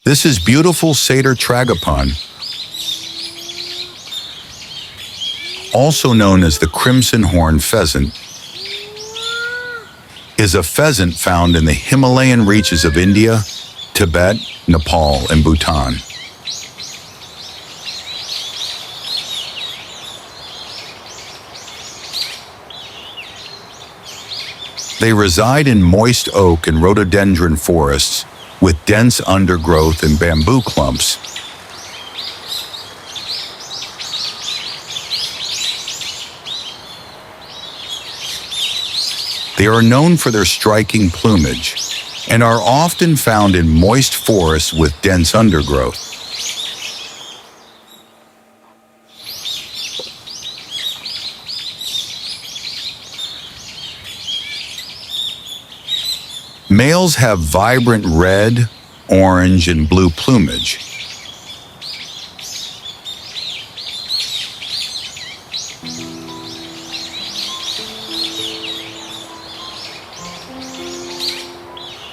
This is beautiful Satyr Tragopan, also known as the crimson horn pheasant, is a pheasant found in the Himalayan reaches of India, Tibet, Nepal, and Bhutan. They reside in moist oak and rhododendron forests with dense undergrowth and bamboo clumps. They are known for their striking plumage and are often found in moist forests with dense undergrowth. Males have vibrant red, orange, and blue plumage.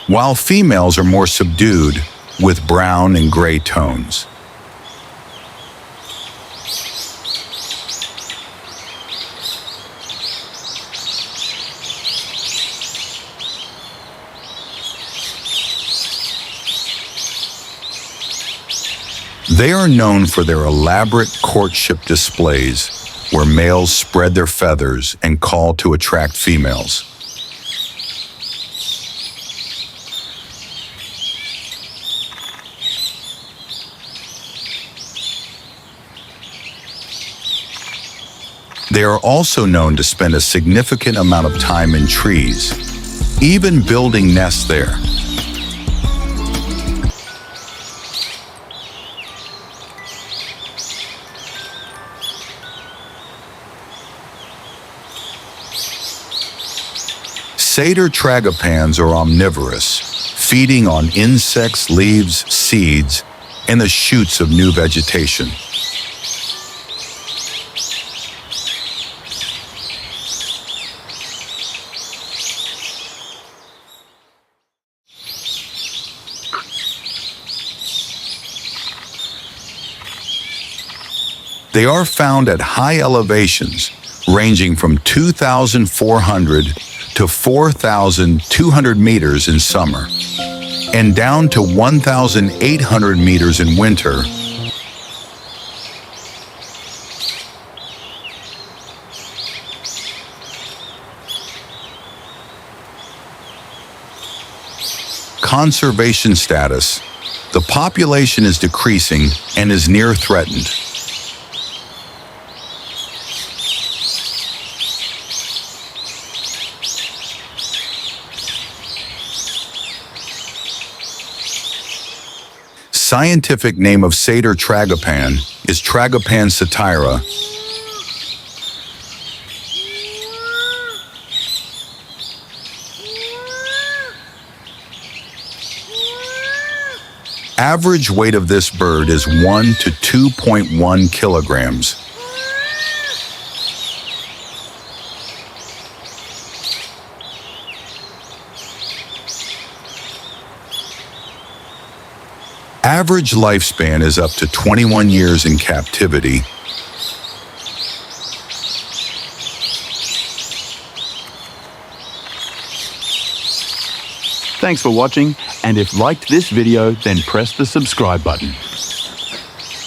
While females are more subdued with brown and gray tones. They are known for their elaborate courtship displays, where males spread their feathers and call to attract females. They are also known to spend a significant amount of time in trees, even building nests there. Satyr tragopans are omnivorous, feeding on insects, leaves, seeds, and the shoots of new vegetation. They are found at high elevations, ranging from 2,400 to 4,200 meters in summer, and down to 1,800 meters in winter. Conservation status: the population is decreasing and is near threatened. Scientific name of Satyr Tragopan is Tragopan satyra. Average weight of this bird is 1 to 2.1 kilograms. Average lifespan is up to 21 years in captivity. Thanks for watching, and if liked this video, then press the subscribe button.